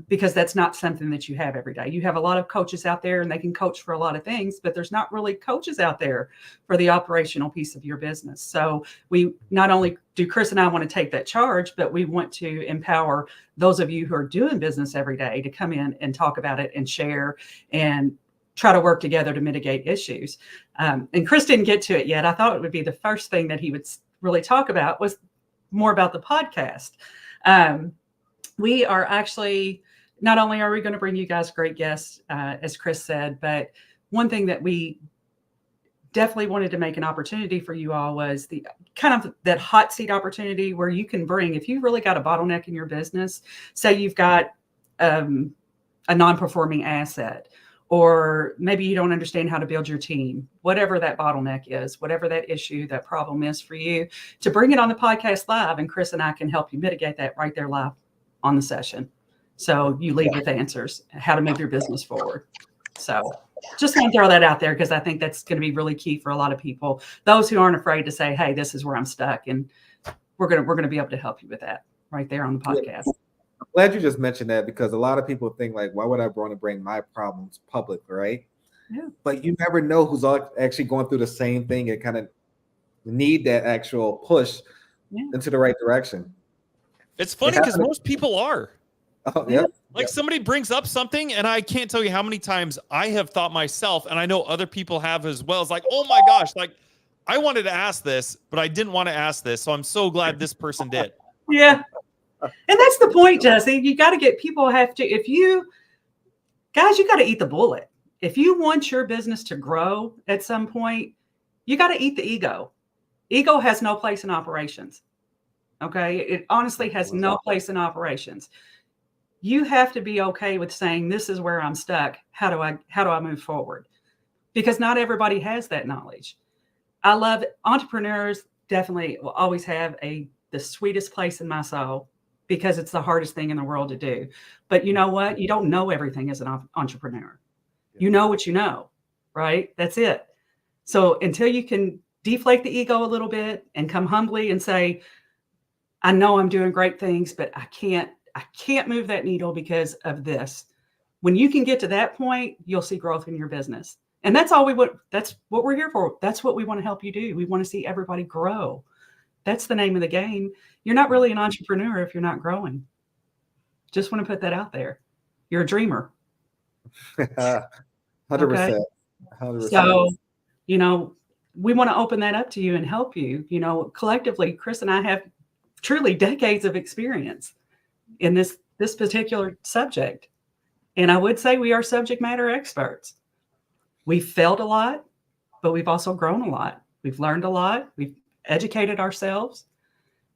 Because that's not something that you have every day. You have a lot of coaches out there and they can coach for a lot of things, but there's not really coaches out there for the operational piece of your business. So we not only do Chris and I want to take that charge, but we want to empower those of you who are doing business every day to come in and talk about it and share and try to work together to mitigate issues. And Chris didn't get to it yet. I thought it would be the first thing that he would really talk about was more about the podcast. We are actually, not only are we going to bring you guys great guests, as Chris said, but one thing that we definitely wanted to make an opportunity for you all was the kind of that hot seat opportunity where you can bring, if you've really got a bottleneck in your business, say you've got a non-performing asset, or maybe you don't understand how to build your team, whatever that bottleneck is, whatever that issue, that problem is for you, to bring it on the podcast live, and Chris and I can help you mitigate that right there live on the session. So you leave with answers, how to move your business forward. So just want to throw that out there because I think that's going to be really key for a lot of people, those who aren't afraid to say, hey, this is where I'm stuck. And we're going to be able to help you with that right there on the podcast. I'm glad you just mentioned that because a lot of people think like, why would I want to bring my problems public, right? Yeah. But you never know who's actually going through the same thing and kind of need that actual push into the right direction. It's funny because most people are. Oh, yeah. Like somebody brings up something and I can't tell you how many times I have thought myself, and I know other people have as well. It's like, oh my gosh, like I wanted to ask this, but I didn't want to ask this. So I'm so glad this person did. Yeah. And that's the point, Jesse. You got to get people you got to eat the bullet. If you want your business to grow at some point, you got to eat the ego. Ego has no place in operations. Okay. It honestly has no place in operations. You have to be okay with saying, this is where I'm stuck. How do I move forward? Because not everybody has that knowledge. I love entrepreneurs, definitely will always have the sweetest place in my soul because it's the hardest thing in the world to do. But you know what? You don't know everything as an entrepreneur. You know what you know, right? That's it. So until you can deflate the ego a little bit and come humbly and say, I know I'm doing great things, but I can't move that needle because of this. When you can get to that point, you'll see growth in your business. And that's all we want. That's what we're here for. That's what we want to help you do. We want to see everybody grow. That's the name of the game. You're not really an entrepreneur if you're not growing. Just want to put that out there. You're a dreamer. 100%. 100%. So, you know, we want to open that up to you and help you. You know, collectively, Chris and I have truly decades of experience in this particular subject. And I would say we are subject matter experts. We've failed a lot, but we've also grown a lot. We've learned a lot. We've educated ourselves.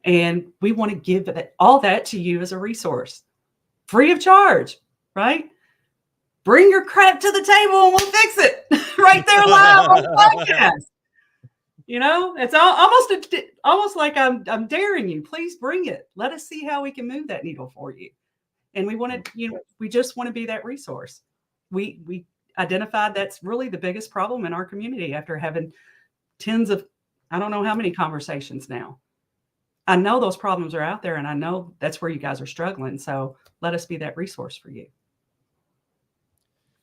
And we want to give all that to you as a resource, free of charge, right? Bring your crap to the table and we'll fix it right there live on the podcast. You know, it's almost like I'm daring you. Please bring it. Let us see how we can move that needle for you. And we want to, you know, we just want to be that resource. We identified that's really the biggest problem in our community after having tens of, I don't know how many conversations now. I know those problems are out there and I know that's where you guys are struggling. So let us be that resource for you.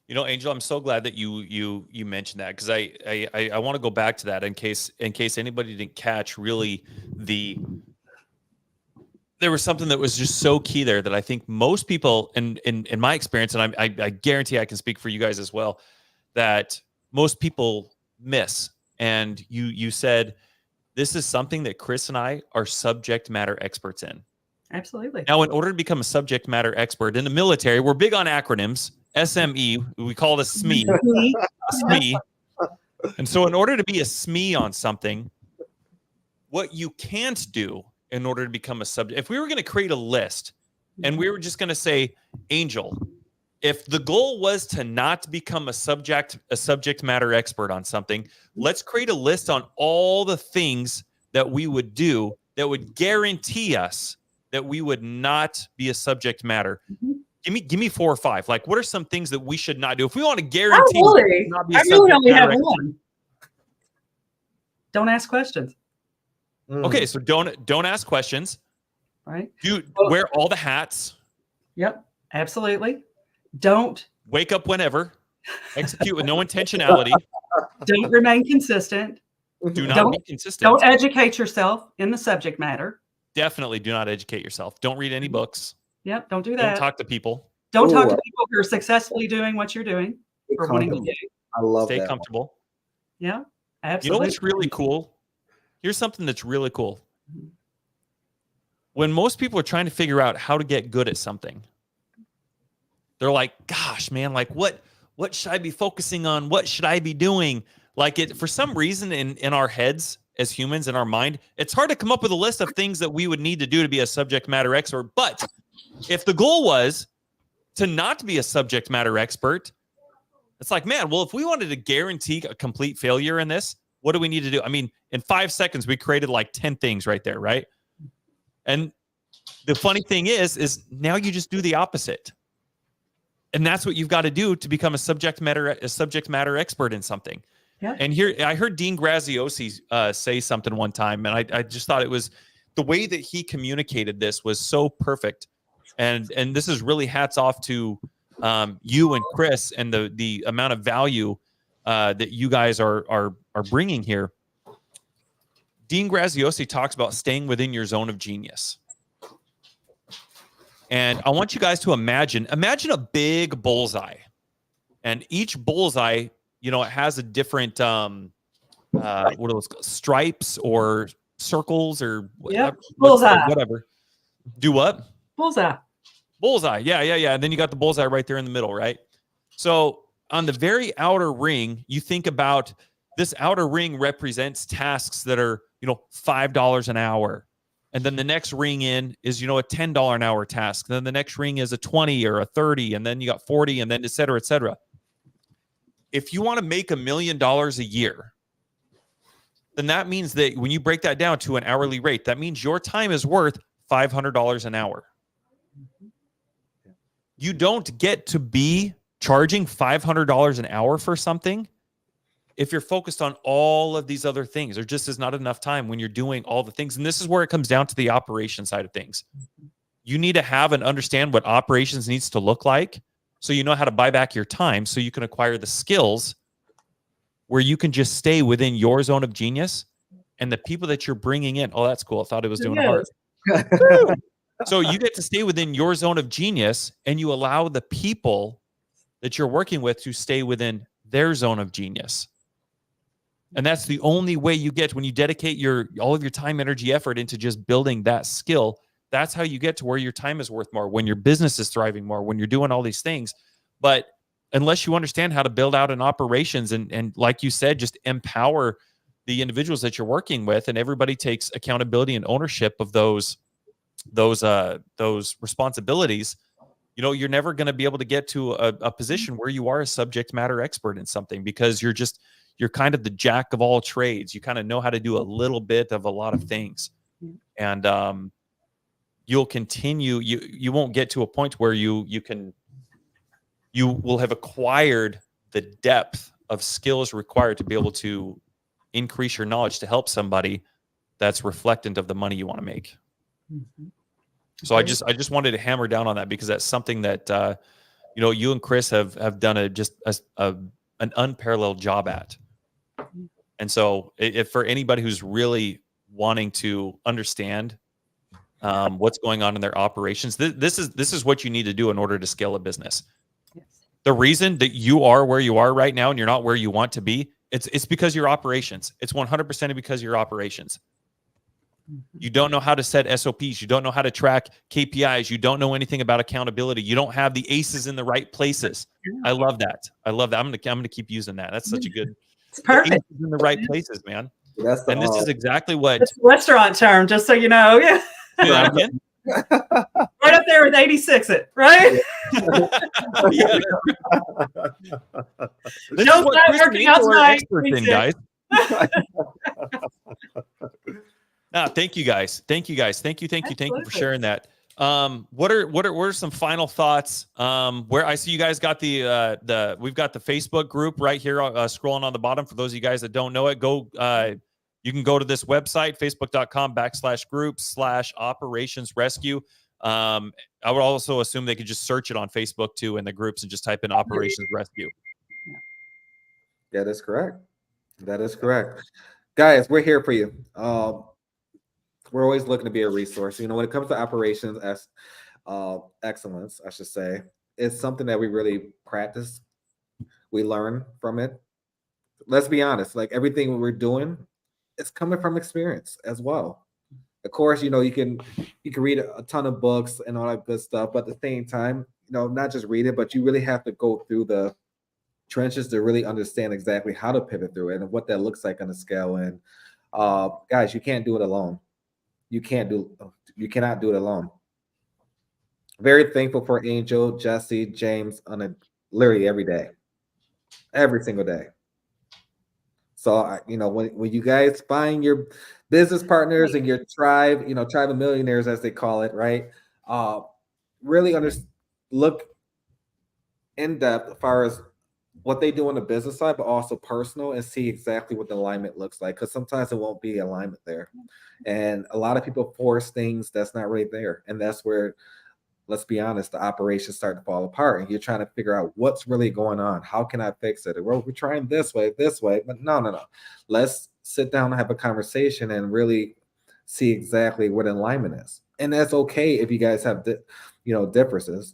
You know, Angel, I'm so glad that you mentioned that, because I want to go back to that in case anybody didn't catch really there was something that was just so key there that I think most people, in my experience, and I guarantee I can speak for you guys as well, that most people miss. And you said, this is something that Chris and I are subject matter experts in. Absolutely. Now, in order to become a subject matter expert in the military, we're big on acronyms. SME, we call it a SME. SME. And so in order to be a SME on something, what you can't do in order to become a subject, if we were going to create a list and we were just going to say, Angel, if the goal was to not become a subject matter expert on something, let's create a list on all the things that we would do that would guarantee us that we would not be a subject matter. Give me 4 or 5. Like, what are some things that we should not do if we want to guarantee? I really only have one. Don't ask questions. Okay, so don't ask questions. Right. Wear all the hats. Yep, absolutely. Don't wake up whenever. Execute with no intentionality. Don't remain consistent. Do not be consistent. Don't educate yourself in the subject matter. Definitely do not educate yourself. Don't read any books. Yep, don't do that. Don't talk to people. Don't talk to people who are successfully doing what you're doing or wanting to do. I love Stay that. comfortable. Yeah, absolutely. You know what's really cool? Here's something that's really cool. When most people are trying to figure out how to get good at something, they're like, gosh, man, like what should I be focusing on? What should I be doing? Like, it, for some reason in our heads as humans, in our mind, it's hard to come up with a list of things that we would need to do to be a subject matter expert. But if the goal was to not be a subject matter expert, it's like, man, well, if we wanted to guarantee a complete failure in this, what do we need to do? I mean, in 5 seconds, we created like 10 things right there, right? And the funny thing is now you just do the opposite. And that's what you've got to do to become a subject matter expert in something. Yeah. And here, I heard Dean Graziosi say something one time, and I just thought it was the way that he communicated this was so perfect. And this is really hats off to you and Chris and the amount of value that you guys are bringing here. Dean Graziosi talks about staying within your zone of genius. And I want you guys to imagine a big bullseye, and each bullseye, you know, it has a different what are those called? Stripes or circles or whatever. Bullseye. Whatever. Do what? Bullseye. Bullseye. Yeah. And then you got the bullseye right there in the middle, right? So on the very outer ring, you think about this outer ring represents tasks that are, you know, $5 an hour. And then the next ring in is, you know, a $10 an hour task. Then the next ring is a 20 or a 30, and then you got 40, and then et cetera, et cetera. If you want to make $1 million a year, then that means that when you break that down to an hourly rate, that means your time is worth $500 an hour. You don't get to be charging $500 an hour for something if you're focused on all of these other things. There just is not enough time when you're doing all the things. And this is where it comes down to the operation side of things. You need to have and understand what operations needs to look like So you know how to buy back your time so you can acquire the skills where you can just stay within your zone of genius, and the people that you're bringing in. Oh, that's cool. I thought it was doing a heart. So you get to stay within your zone of genius, and you allow the people that you're working with to stay within their zone of genius. And that's the only way you get, when you dedicate all of your time, energy, effort into just building that skill. That's how you get to where your time is worth more, when your business is thriving more, when you're doing all these things. But unless you understand how to build out an operations and like you said, just empower the individuals that you're working with, and everybody takes accountability and ownership of those responsibilities, you're never going to be able to get to a position where you are a subject matter expert in something, because you're kind of the jack of all trades. You kind of know how to do a little bit of a lot of things. And you'll continue, you won't get to a point where you will have acquired the depth of skills required to be able to increase your knowledge to help somebody that's reflectant of the money you want to make. Mm-hmm. So I just wanted to hammer down on that, because that's something that you and Chris have done an unparalleled job at. And so if for anybody who's really wanting to understand what's going on in their operations, this is what you need to do in order to scale a business. Yes. The reason that you are where you are right now and you're not where you want to be, it's because your operations. It's 100% because of your operations. You don't know how to set SOPs. You don't know how to track KPIs. You don't know anything about accountability. You don't have the aces in the right places. I love that. I'm gonna keep using that. That's such a good. It's perfect. Aces in the right places, man. That's And this is exactly what. It's a restaurant term, just so you know. Yeah. Do that again? Right up there with 86 it, right? Yeah. This Joe's is what not Chris working and out Angel are tonight. experts in, guys. No, thank you guys. Thank you for Absolutely. sharing that. What are some final thoughts? Where I see you guys got we've got the Facebook group right here, scrolling on the bottom. For those of you guys that don't know it, you can go to this website, facebook.com/group/operations rescue. I would also assume they could just search it on Facebook too in the groups and just type in operations rescue. That is correct. That is correct. Guys, we're here for you. We're always looking to be a resource. When it comes to operations as excellence, I should say, it's something that we really practice. We learn from it. Let's be honest, like everything we're doing, it's coming from experience as well. Of course, you can read a ton of books and all that good stuff, but at the same time, not just read it, but you really have to go through the trenches to really understand exactly how to pivot through it and what that looks like on a scale. And guys, you can't do it alone. You cannot do it alone. Very thankful for Angel, Jesse, James on literally every day, every single day. So when you guys find your business partners and your tribe, tribe of millionaires as they call it, right? Really look in depth as far as what they do on the business side, but also personal, and see exactly what the alignment looks like. Because sometimes it won't be alignment there. And a lot of people force things that's not really there. And that's where, let's be honest, the operations start to fall apart. And you're trying to figure out what's really going on. How can I fix it? Well, we're trying this way. But no. Let's sit down and have a conversation and really see exactly what alignment is. And that's okay if you guys have, differences.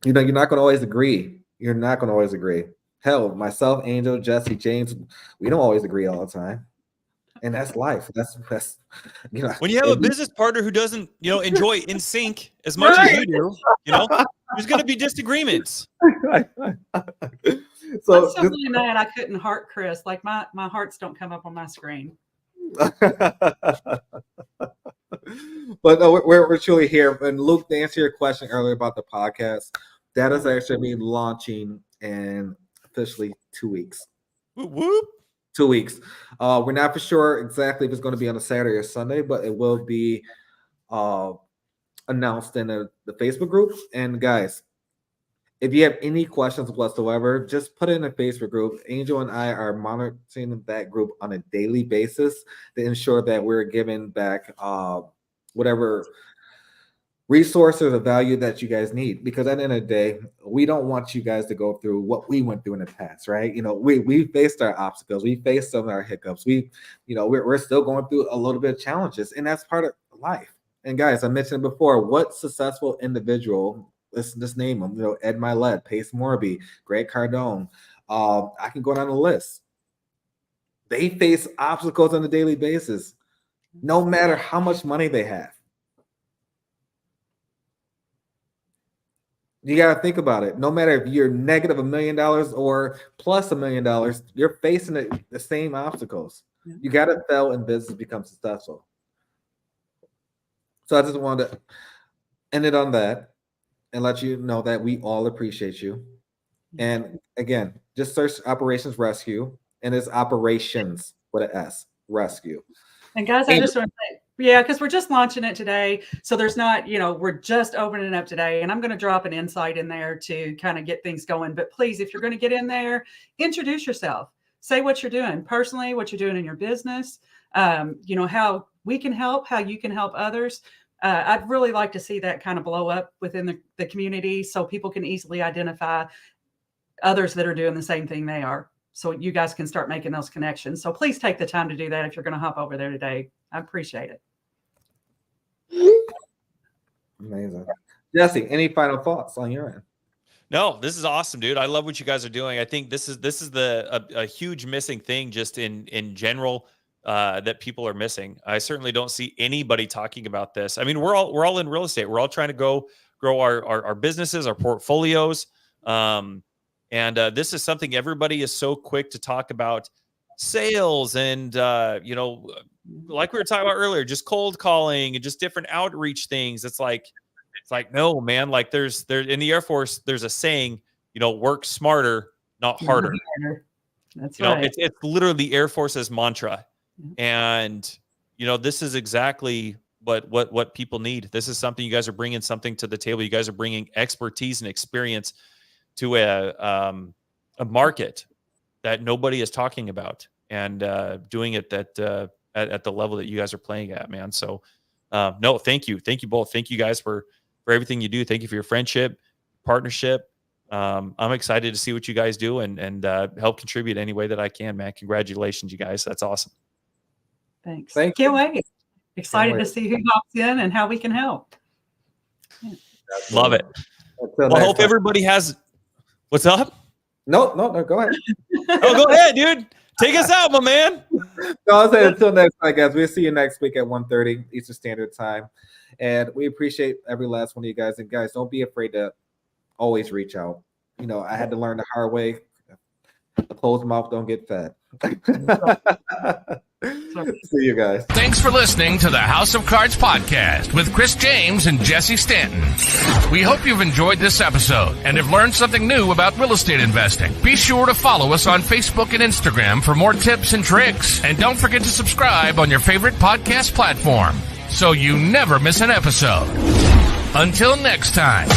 You're not going to always agree. You're not going to always agree. Hell, myself, Angel, Jesse, James, we don't always agree all the time. And that's life. That's when you have a business partner who doesn't, enjoy in sync as much as you do, there's going to be disagreements. So I'm so really mad I couldn't heart Chris. Like my hearts don't come up on my screen. But no, we're truly here. And Luke, to answer your question earlier about the podcast, that is actually launching in officially 2 weeks. Whoop, whoop. 2 weeks. We're not for sure exactly if it's going to be on a Saturday or Sunday, but it will be announced in the Facebook group. And guys, if you have any questions whatsoever, just put it in the Facebook group. Angel and I are monitoring that group on a daily basis to ensure that we're giving back whatever resources or value that you guys need. Because at the end of the day, we don't want you guys to go through what we went through in the past, right? We faced our obstacles, we faced some of our hiccups, we're still going through a little bit of challenges, and that's part of life. And guys, I mentioned before, what successful individual, let's just name them, Ed Milet, Pace Morby, Greg Cardone, I can go down the list. They face obstacles on a daily basis, no matter how much money they have. You got to think about it. No matter if you're negative $1 million or plus $1 million, you're facing the same obstacles. You got to fail in business to become successful. So I just wanted to end it on that and let you know that we all appreciate you. And again, just search Operations Rescue, and it's Operations with an S, Rescue. And guys, I just want to say, yeah, because we're just launching it today. So there's not, we're just opening it up today. And I'm going to drop an insight in there to kind of get things going. But please, if you're going to get in there, introduce yourself. Say what you're doing personally, what you're doing in your business, how we can help, how you can help others. I'd really like to see that kind of blow up within the community so people can easily identify others that are doing the same thing they are. So you guys can start making those connections. So please take the time to do that if you're going to hop over there today. I appreciate it. Amazing. Jesse, any final thoughts on your end? No, this is awesome, dude. I love what you guys are doing. I think this is a huge missing thing just in general that people are missing. I certainly don't see anybody talking about this. I mean, we're all in real estate. We're all trying to grow our businesses, our portfolios. And this is something everybody is so quick to talk about, sales and, like we were talking about earlier, just cold calling and just different outreach things. It's like, no, man, like there's in the Air Force, there's a saying, work smarter, not harder. That's right. It's literally the Air Force's mantra. And, this is exactly what people need. This is something you guys are bringing something to the table. You guys are bringing expertise and experience to a market that nobody is talking about, and doing it at the level that you guys are playing at, man. So no, thank you both. Thank you guys for everything you do. Thank you for your friendship, partnership. I'm excited to see what you guys do and help contribute any way that I can, man. Congratulations, you guys. That's awesome. Thanks. Thank Can't wait. Excited to see who hops in and how we can help. Yeah. Love it. Well, I hope everybody has. What's up? No, go ahead. Oh, go ahead, dude. Take us out, my man. No, I'll say until next time, guys. We'll see you next week at 1:30 Eastern Standard Time. And we appreciate every last one of you guys. And guys, don't be afraid to always reach out. I had to learn the hard way. A closed mouth don't get fed. See you guys. Thanks for listening to the House of Cards podcast with Chris James and Jesse Stanton. We hope you've enjoyed this episode and have learned something new about real estate investing. Be sure to follow us on Facebook and Instagram for more tips and tricks. And don't forget to subscribe on your favorite podcast platform so you never miss an episode. Until next time.